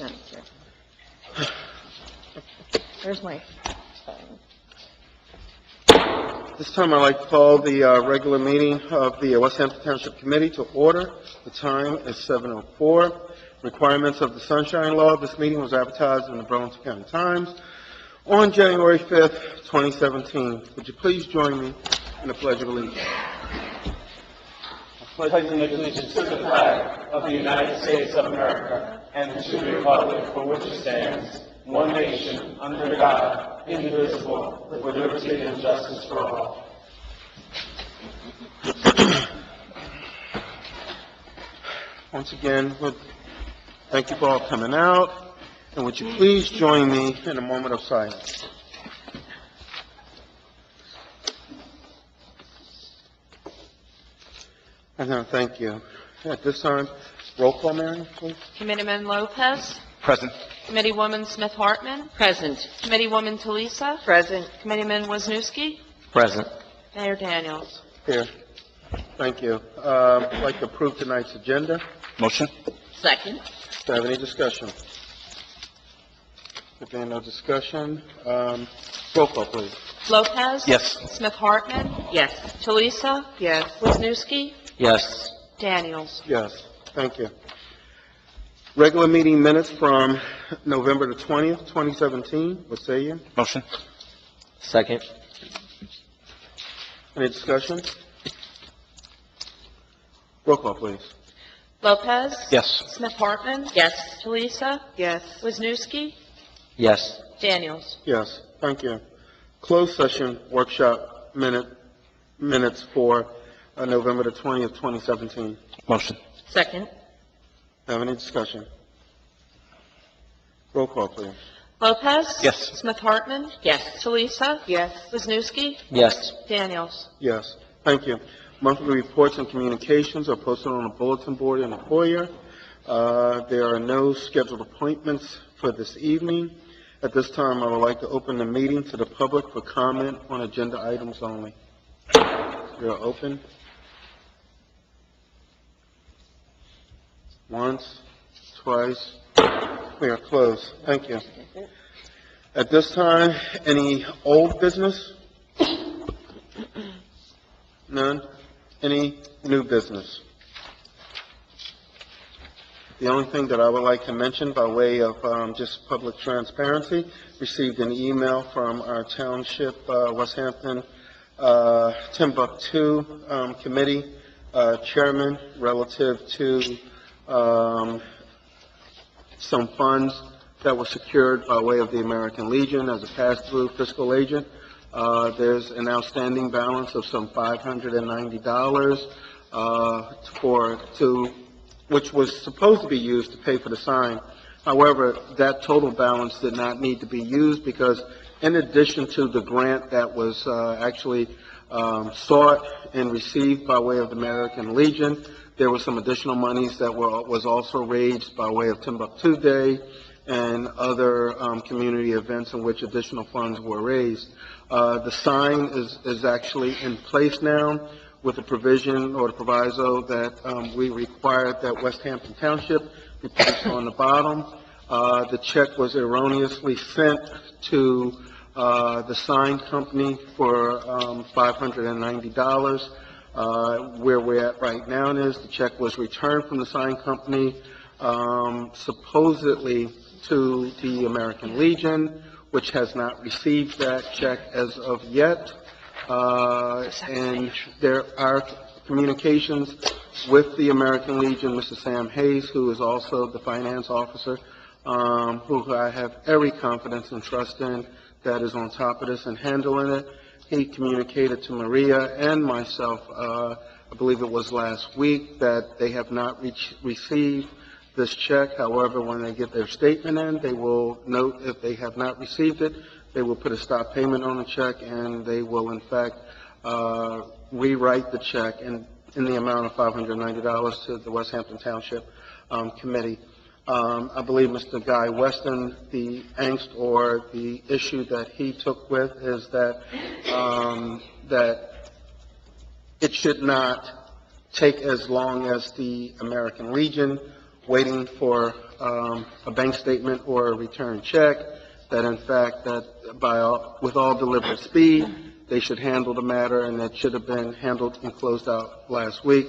Senator. Where's my phone? This time I'd like to call the regular meeting of the West Hampton Township Committee to order. The time is 7:04. Requirements of the Sunshine Law. This meeting was advertised in the Burlington County Times on January 5th, 2017. Would you please join me in the Pledge of Allegiance? Pledging allegiance to the flag of the United States of America and to the republic for which it stands, one nation, under God, indivisible, with liberty and justice for all. Once again, thank you for all coming out, and would you please join me in a moment of silence? Thank you. At this time, roll call, Mary, please. Committeeman Lopez. Present. Committeewoman Smith-Hartman. Present. Committeewoman Talisa. Present. Committeeman Wisniewski. Present. Mayor Daniels. Here. Thank you. I'd like to approve tonight's agenda. Motion. Second. Do I have any discussion? If there no discussion, roll call, please. Lopez. Yes. Smith-Hartman. Yes. Talisa. Yes. Wisniewski. Yes. Daniels. Yes. Thank you. Regular meeting minutes from November the 20th, 2017. What say you? Motion. Second. Any discussion? Roll call, please. Lopez. Yes. Smith-Hartman. Yes. Talisa. Yes. Wisniewski. Yes. Daniels. Yes. Thank you. Closed session workshop minutes for November the 20th, 2017. Motion. Second. Have any discussion? Roll call, please. Lopez. Yes. Smith-Hartman. Yes. Talisa. Yes. Wisniewski. Yes. Daniels. Yes. Thank you. Monthly reports and communications are posted on the bulletin board in the foyer. There are no scheduled appointments for this evening. At this time, I would like to open the meeting to the public for comment on agenda items only. You're open. Once, twice. We are closed. Thank you. At this time, any old business? None? Any new business? The only thing that I would like to mention by way of just public transparency, received an email from our Township West Hampton Timbuktu Committee Chairman relative to some funds that were secured by way of the American Legion as a pass-through fiscal agent. There's an outstanding balance of some $590 which was supposed to be used to pay for the sign. However, that total balance did not need to be used because in addition to the grant that was actually sought and received by way of the American Legion, there were some additional monies that was also raised by way of Timbuktu Day and other community events in which additional funds were raised. The sign is actually in place now with the provision or the proviso that we required that West Hampton Township be placed on the bottom. The check was erroneously sent to the sign company for $590. Where we're at right now is the check was returned from the sign company supposedly to the American Legion, which has not received that check as of yet. And there are communications with the American Legion, Mr. Sam Hayes, who is also the finance officer, who I have every confidence and trust in, that is on top of this and handling it. He communicated to Maria and myself, I believe it was last week, that they have not received this check. However, when they get their statement in, they will note if they have not received it, they will put a stop payment on the check, and they will, in fact, rewrite the check in the amount of $590 to the West Hampton Township Committee. I believe Mr. Guy Weston, the angst or the issue that he took with is that that it should not take as long as the American Legion waiting for a bank statement or a return check, that in fact, that with all deliberate speed, they should handle the matter, and that should have been handled and closed out last week.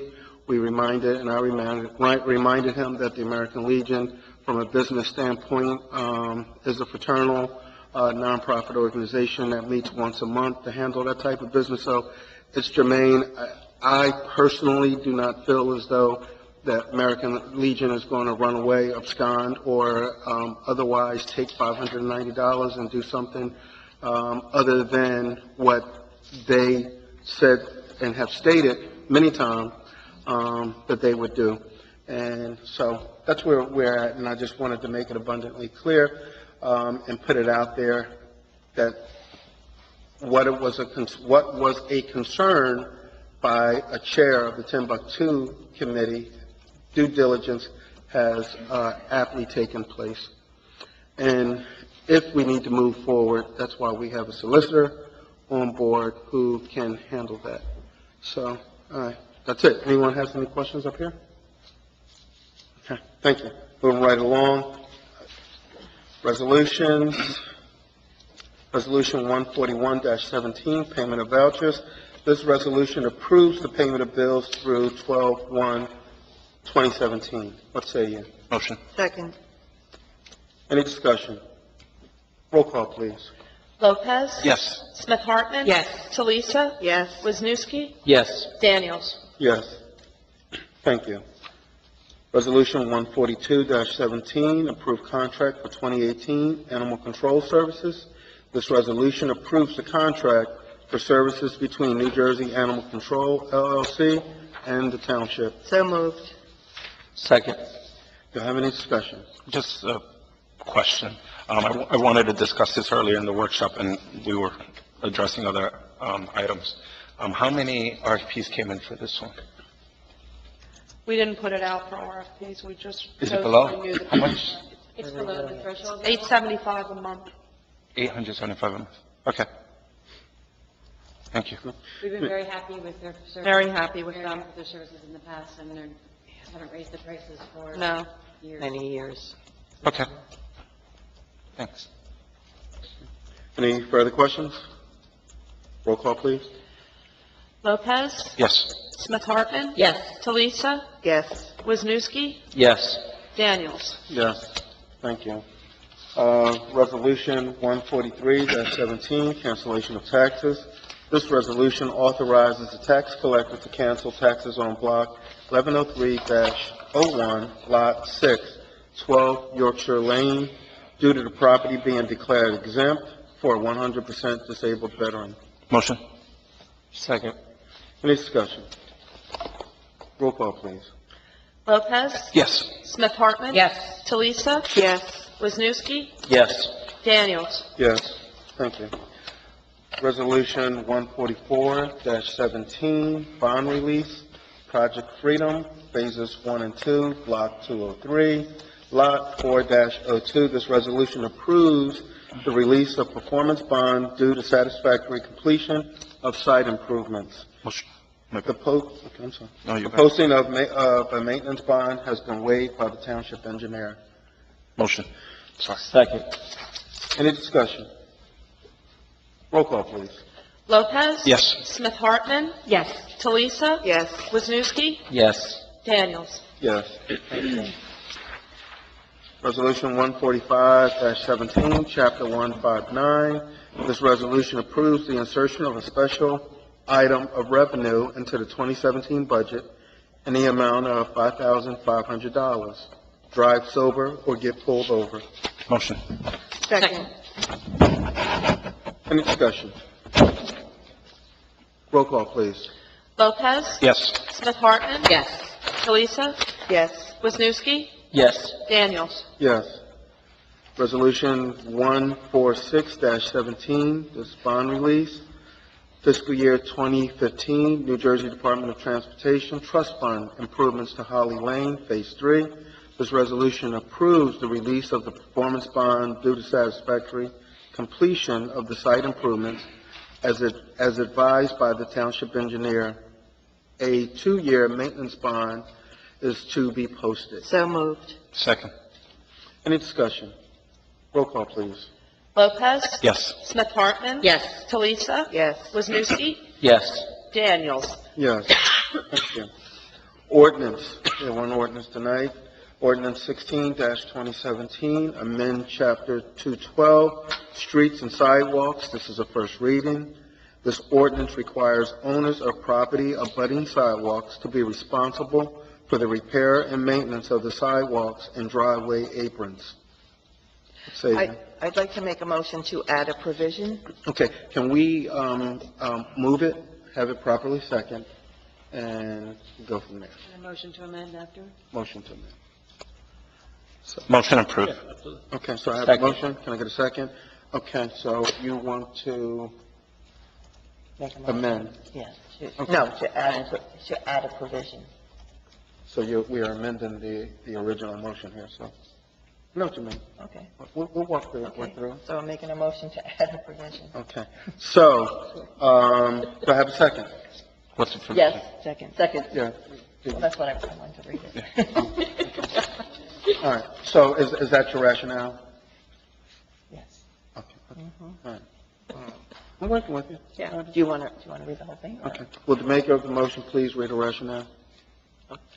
We reminded, and I reminded him that the American Legion, from a business standpoint, is a fraternal, nonprofit organization that meets once a month to handle that type of business. So it's germane. I personally do not feel as though that American Legion is going to run away, abscond, or otherwise take $590 and do something other than what they said and have stated many times that they would do. And so that's where we're at, and I just wanted to make it abundantly clear and put it out there that what was a concern by a chair of the Timbuktu Committee, due diligence has aptly taken place. And if we need to move forward, that's why we have a solicitor on board who can handle that. So, all right, that's it. Anyone has any questions up here? Okay, thank you. Moving right along. Resolutions. Resolution 141-17, payment of vouchers. This resolution approves the payment of bills through 12/1/2017. What say you? Motion. Second. Any discussion? Roll call, please. Lopez? Yes. Smith Hartman? Yes. Talisa? Yes. Wisniewski? Yes. Daniels? Yes. Thank you. Resolution 142-17, approved contract for 2018 animal control services. This resolution approves the contract for services between New Jersey Animal Control, LLC, and the Township. So moved. Second. Do you have any discussion? Just a question. I wanted to discuss this earlier in the workshop, and we were addressing other items. How many RFPs came in for this one? We didn't put it out for RFPs, we just. Is it chose to below? renew the- How much? It's below the threshold. $875 a month. 875 a month. Okay. Thank you. We've been very happy with their service. Very happy with Very them. happy with their services in the past, and they haven't raised the prices for No. years. Many years. Okay. Thanks. Any further questions? Roll call, please. Lopez? Yes. Smith Hartman? Yes. Talisa? Yes. Wisniewski? Yes. Daniels? Yes. Thank you. Resolution 143-17, cancellation of taxes. This resolution authorizes the tax collector to cancel taxes on block 1103-01, lot 6, 12 Yorkshire Lane, due to the property being declared exempt for a 100% disabled veteran. Motion. Second. Any discussion? Roll call, please. Lopez? Yes. Smith Hartman? Yes. Talisa? Yes. Wisniewski? Yes. Daniels? Yes. Thank you. Resolution 144-17, bond release, Project Freedom, phases 1 and 2, block 203, lot 4-02. This resolution approves the release of performance bond due to satisfactory completion of site improvements. Motion. The No, you the got it. posting of a maintenance bond has been waived by the township engineer. Motion. Sorry. Second. Any discussion? Roll call, please. Lopez? Yes. Smith Hartman? Yes. Talisa? Yes. Wisniewski? Yes. Daniels? Yes. Thank you. Resolution 145-17, Chapter 159. This resolution approves the insertion of a special item of revenue into the 2017 budget in the amount of $5,500. Drive sober or get pulled over. Motion. Second. Any discussion? Roll call, please. Lopez? Yes. Smith Hartman? Yes. Talisa? Yes. Wisniewski? Yes. Daniels? Yes. Resolution 146-17, this bond release, fiscal year 2015, New Jersey Department of Transportation Trust Fund improvements to Holly Lane, Phase 3. This resolution approves the release of the performance bond due to satisfactory completion of the site improvements as advised by the township engineer. A 2-year maintenance bond is to be posted. So moved. Second. Any discussion? Roll call, please. Lopez? Yes. Smith Hartman? Yes. Talisa? Yes. Wisniewski? Yes. Daniels? Yes. Thank you. Ordinance. We have one ordinance tonight. Ordinance 16-2017, amend Chapter 212, Streets and Sidewalks. This is a first reading. This ordinance requires owners of property abutting sidewalks to be responsible for the repair and maintenance of the sidewalks and driveway aprons. I'd like to make a motion to add a provision. Okay, can we move it, have it properly second, and go from there? A motion to amend after? Motion to amend. Motion approved. Okay, so I have a Second. motion. Can I get a second? Okay, so you want to amend. Yes. Okay. No, to add a provision. So we are amending the original motion here, so. I know what you mean. Okay. We'll walk through it. Okay. Work through it. So I'm making a motion to add a provision. Okay. So, do I have a second? What's the provision? Yes. Second. Second. Yeah. Well, that's what I wanted to read it. All right. So is that your rationale? Yes. Okay. All right. I'm working with you. Yeah. Do you want to read the whole thing? or Okay. Will the maker of the motion please read the rationale?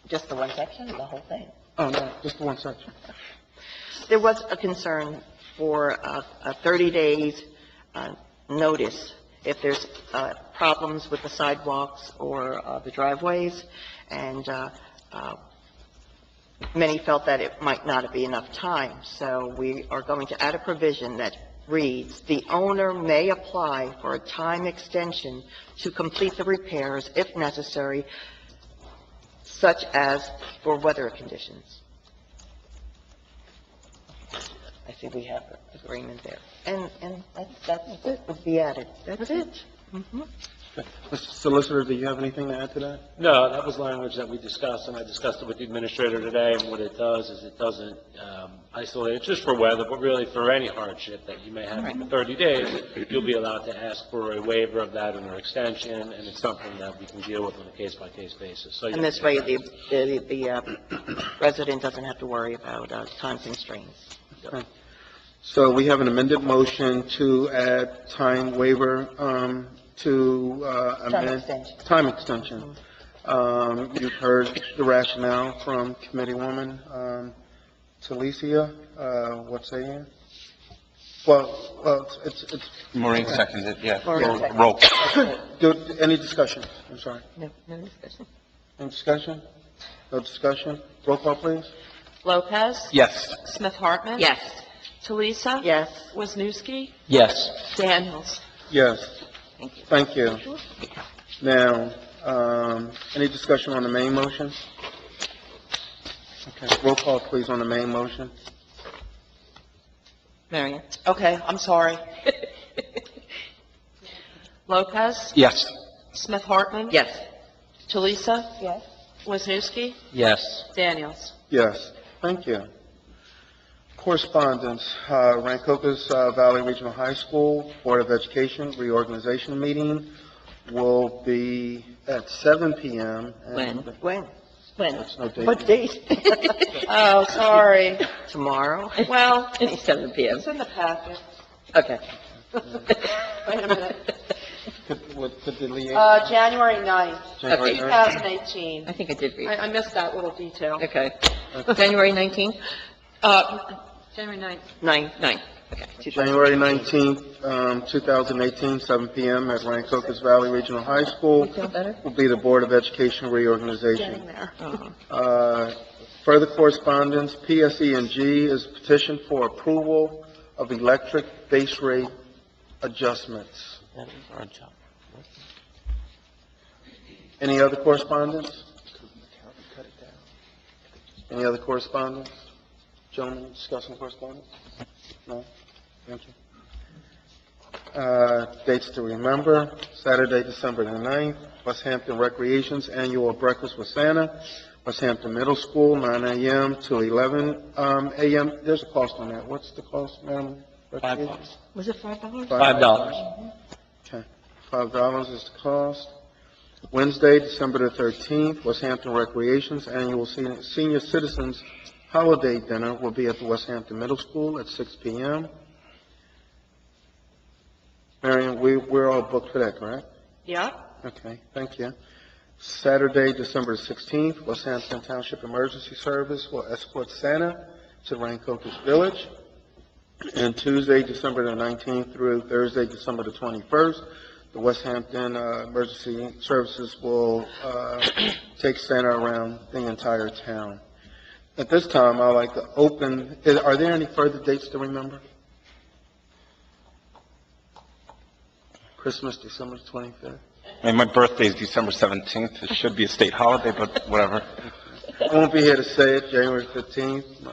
Just the one section or the whole thing? Oh, no, just the one section. There was a concern for a 30 days notice if there's problems with the sidewalks or the driveways, and many felt that it might not be enough time. So we are going to add a provision that reads, the owner may apply for a time extension to complete the repairs if necessary, such as for weather conditions. I see we have agreement there. And that's it, would be added. That's it. Mhm. Mr. Solicitor, do you have anything to add to that? No, that was language that we discussed, and I discussed it with the administrator today, and what it does is it doesn't isolate it just for weather, but really for any hardship that you may have in 30 days, you'll be allowed to ask for a waiver of that or an extension, and it's something that we can deal with on a case-by-case basis. So, And this way, the resident doesn't have to worry about time constraints. Okay. So we have an amended motion to add time waiver to amend. extension. Time extension. You've heard the rationale from Committeewoman Talisia. What's that again? Well, it's Maureen seconded, yeah. Maureen seconded. Roll. Any discussion? I'm sorry. No discussion. Any discussion? No discussion? Roll call, please. Lopez? Yes. Smith Hartman? Yes. Talisa? Yes. Wisniewski? Yes. Daniels? Yes. Thank you. Thank you. Now, any discussion on the main motion? Okay, roll call, please, on the main motion. Marion? Okay, I'm sorry. Lopez? Yes. Smith Hartman? Yes. Talisa? Yes. Wisniewski? Yes. Daniels? Yes, thank you. Correspondence, Rancocas Valley Regional High School Board of Education reorganization meeting will be at 7 p.m. and- When? When? That's no date. What date? Oh, sorry. Tomorrow? Well, It's 7 p.m. it's in the packet. Okay. Wait a minute. Could the liaison? January 9th, January okay. 2018. I think I did read. I missed that little detail. Okay. January 19th? January 9th. 9. Okay. January 19th, 2018, 7 p.m. at Rancocas Valley Regional High School Feel better? will be the Board of Education reorganization. Getting there. Further correspondence, PSE&G is petition for approval of electric base rate adjustments. Any other correspondence? Any other correspondence? Gentlemen, discussing correspondence? No? Thank you. Dates to remember, Saturday, December the 9th, West Hampton Recreation's annual breakfast with Santa, West Hampton Middle School, 9 a.m. to 11 a.m. There's a cost on that. What's the cost, Madam? $5. Was it $5? $5. Okay, $5 is the cost. Wednesday, December the 13th, West Hampton Recreation's annual senior citizens Holiday dinner will be at the West Hampton Middle School at 6 p.m. Marion, we're all booked for that, correct? Yeah. Okay, thank you. Saturday, December 16th, West Hampton Township Emergency Service will escort Santa to Rancocas Village. And Tuesday, December the 19th through Thursday, December the 21st, the West Hampton Emergency Services will take Santa around the entire town. At this time, I'd like to open, are there any further dates to remember? Christmas, December 25th. And my birthday is December 17th. It should be a state holiday, but whatever. I won't be here to say it, January 15th.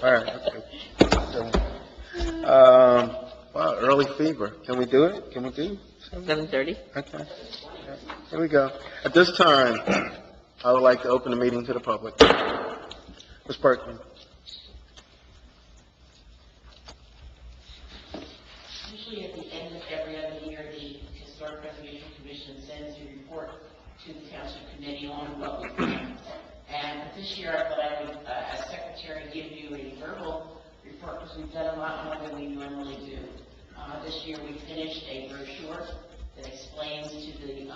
All right, okay. Wow, early fever. Can we do it? Can we do 7:30? Okay. Yeah. Here we go. At this time, I would like to open the meeting to the public. Ms. Berkman. Usually at the end of every other year, the Historic Preservation Commission sends a report to the Township Committee on what we've done. And this year, I thought I would, as secretary, give you a verbal report because we've done a lot more than we normally do. This year, we finished a brochure that explains to the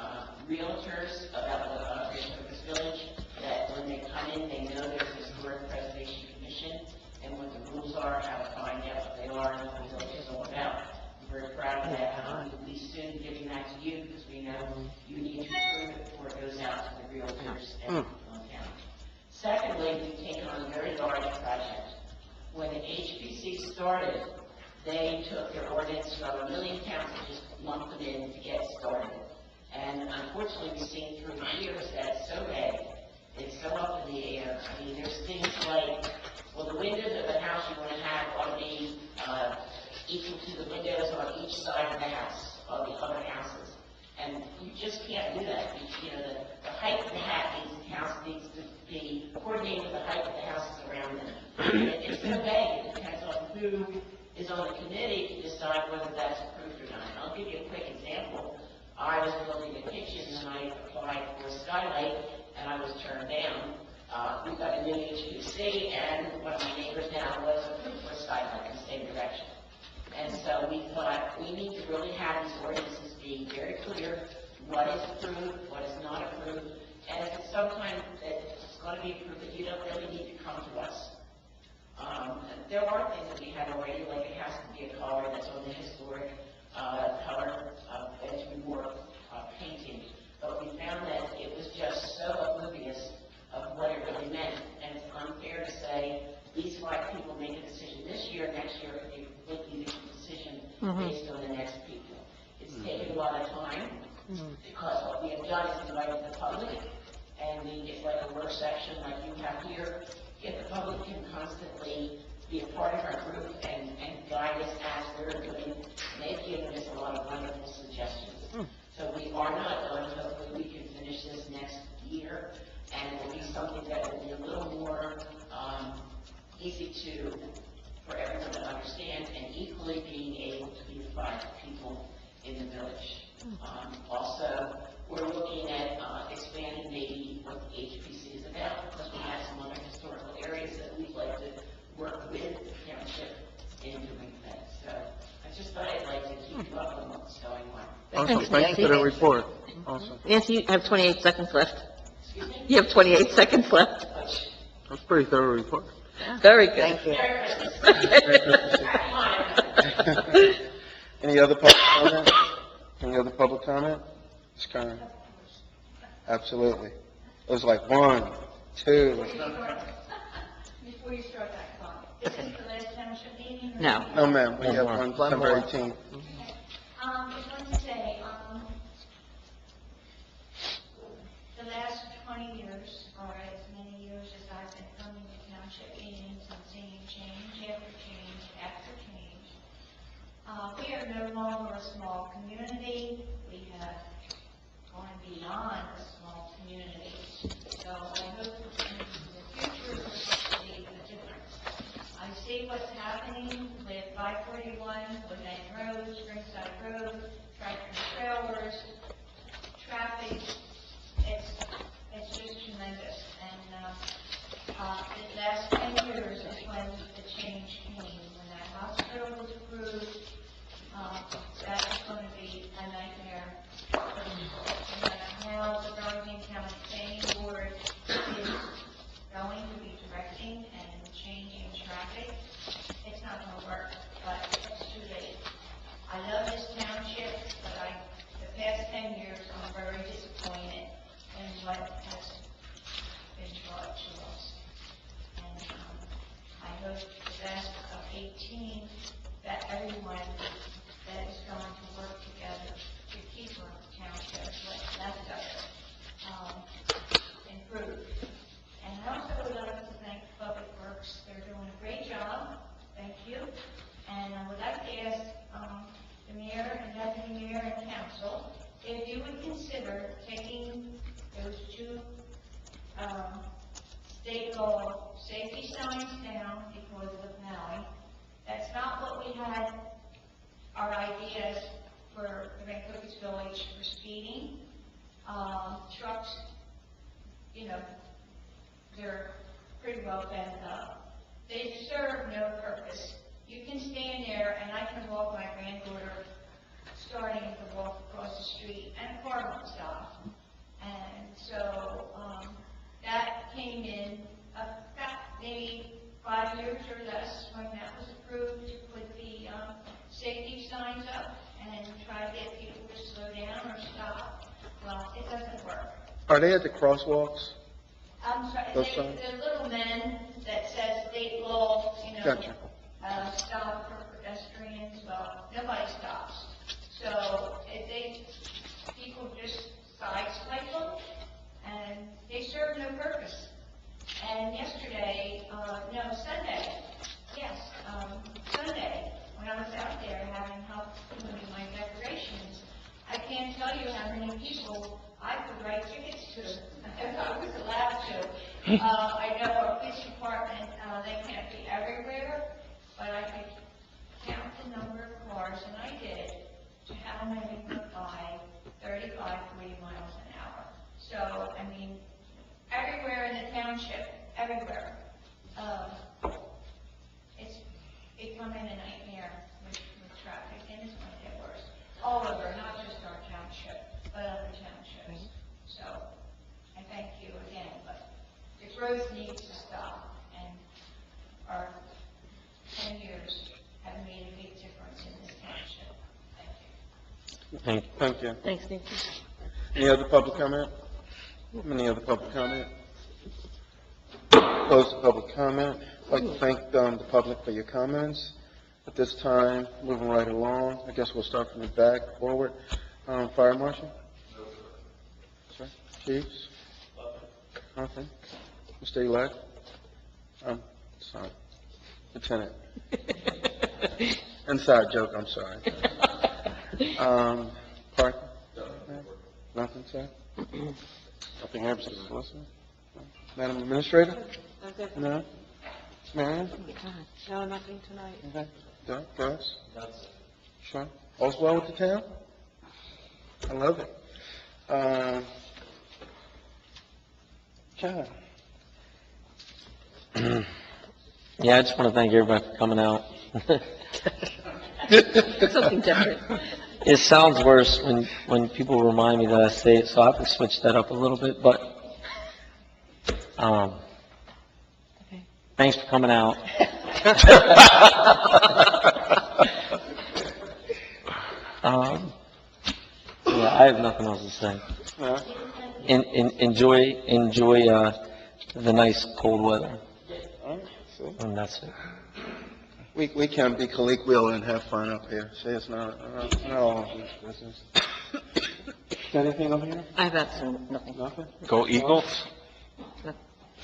realtors about the Rancocas Village that when they come in, they know there's a Historic Preservation Commission and what the rules are, how to find out what they are, and what the village is all about. We're very proud of that. We'll be soon giving that to you because we know you need to approve it before it goes out to the realtors and on town. Secondly, we've taken on a very large project. When the HPC started, they took their ordinance from 1 million counts and just lumped them in to get started. And unfortunately, we've seen through the years that it's so big, it's so up in the air. I mean, there's things like, well, the windows of the house you want to have ought to be equal to the windows on each side of the house, of the other houses. And you just can't do that. You know, the height of the house needs to be coordinated with the height of the houses around them. It's so vague, it depends on who is on the committee to decide whether that's approved or not. And I'll give you a quick example. I was building a kitchen and I applied for a skylight and I was turned down. We got a new HPC and one of my neighbors now was approved for a skylight in the same direction. And so we thought we need to really have these ordinances being very clear what is approved, what is not approved, and if it's sometime that it's going to be approved, that you don't really need to come to us. There are things that we have already, like it has to be a color that's on the historic color bedroom work painting, but we found that it was just so oblivious of what it really meant, and it's unfair to say these 5 people make a decision this year, next year could be a completely different decision based on the next people. It's taken a lot of time because what we have done is invited the public, and it's like a work section like you have here. If the public can constantly be a part of our group and guide us as we're doing, they've given us a lot of wonderful suggestions. So we are not done. Hopefully we can finish this next year, and it will be something that will be a little more easy for everyone to understand, and equally being able to beautify people in the village. Also, we're looking at expanding maybe what the HPC is about, because we have some other historical areas that we'd like to work with the township in doing that. So I just thought I'd like to keep you up on what's going on. Awesome, thank you for the report. Awesome. Nancy, you have 28 seconds left. Excuse me? You have 28 seconds left. That's a pretty thorough report. Very good. Thank you. Merry Christmas. Any other public comment? Any other public comment? Ms. Kern? Absolutely. It was like 1, 2. Before you start that clock, is this the last township meeting? or- No. No, ma'am, we have one One December more. 18th. I just want to say, the last 20 years, or as many years as I've been coming to township meetings and seeing change after change after change, we are no longer a small community. We have gone beyond a small community. So I hope in the future we'll see a difference. I see what's happening with 541, Woodland Road, Springside Road, tractor trailers, traffic. It's just tremendous. And the last 18th, that everyone that is going to work together to keep our township left improved. And I also would like to thank Public Works. They're doing a great job. Thank you. And I would like to ask the mayor and deputy mayor and council if you would consider taking those two state law safety signs down because of Maui. That's not what we had our ideas for the Van Cookies Village for speeding. Trucks, you know, they're pretty well bent up. They serve no purpose. You can stand there and I can walk my granddaughter starting to walk across the street and a car won't stop. And so that came in about maybe 5 years or less when that was approved to put the safety signs up and try to get people to slow down or stop. Well, it doesn't work. Are they at the crosswalks? I'm sorry, Those signs? they're little men that says state law, you know, Gotcha. stop for pedestrians. Well, nobody stops. So people just sideswipe them, and they serve no purpose. And yesterday, Sunday, when I was out there having help doing my decorations, I can't tell you how many people I could write tickets to if I was allowed to. I know our police department, they can't be everywhere, but I could count the number of cars, and I did, to how many went by 35, 40 miles an hour. So, I mean, everywhere in the township, everywhere, it's becoming a nightmare with traffic, and it's going to get worse. All over, not just our township, but other townships. So, I thank you again, but the growth needs to stop, and our 10 years have made a big difference in this township. Thank you. Thank you. Thanks, Nick. Any other public comment? Any other public comment? Close the public comment. I'd like to thank the public for your comments. At this time, moving right along, I guess we'll start from the back forward. Fire Marshal? No, sir. Sir? Chiefs? Nothing. Mr. Elect? Sorry. Lieutenant. Inside joke, I'm sorry. Parker? Nothing, sir? Nothing here, Mr. Solicitor? Madam Administrator? No? Marion? No, nothing tonight. Okay. Doug, Russ? Sure. All's well with the town? I love it. John? Yeah, I just want to thank everybody for coming out. Something different. It sounds worse when people remind me that I say it, so I have to switch that up a little bit, but, thanks for coming out. Yeah, I have nothing else to say. Enjoy the nice cold weather, and that's it. We can be colloquial and have fun up here. See, it's not all of this business. Anything up here? I have absolutely nothing. Nothing? Go Eagles?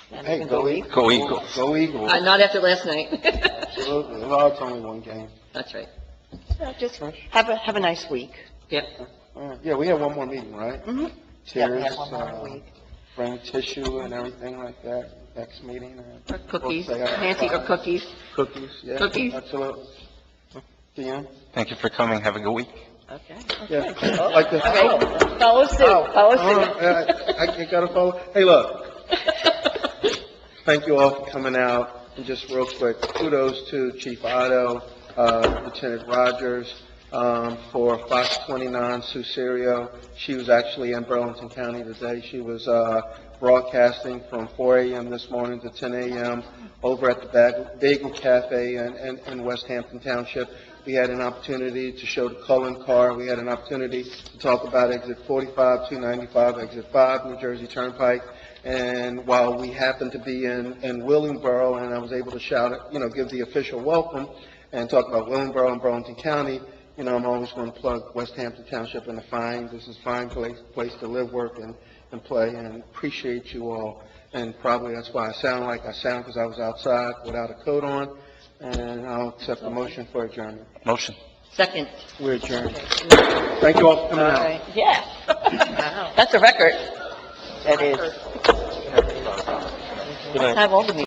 Hey, go Eagles. Go Eagles. Go Eagles. Not after last night. Absolutely. Well, it's only one game. That's right. So just have a nice week. Yep. Yeah, we have one more meeting, right? Mm-hmm. Tears, Yeah, one more week. bring tissue and everything like that. Next meeting. Or cookies. We'll say Nancy, or cookies. Cookies, yeah. Cookies. Absolutely. Deanne? Thank you for coming. Have a good week. Okay. Yeah. I'd like to. Okay. Follow suit. Follow suit. I gotta follow. Hey, look. Thank you all for coming out. And just real quick, kudos to Chief Otto, Lieutenant Rogers, for Fox 29, Sue Serio. She was actually in Burlington County today. She was broadcasting from 4 a.m. this morning to 10 a.m. over at the Bagel Cafe in West Hampton Township. We had an opportunity to show the Cullen car. We had an opportunity to talk about Exit 45, 295, Exit 5, New Jersey Turnpike. And while we happened to be in Willingboro, and I was able to shout it, give the official welcome and talk about Willingboro and Burlington County, I'm always going to plug West Hampton Township and this is a fine place to live, work, and play, and appreciate you all. And probably that's why I sound like I sound, because I was outside without a coat on. And I'll accept the motion for adjournment. Motion. Second. We're adjourned. Thank you all for coming out. Yeah. That's a record. That is. Good night. Have all the meetings.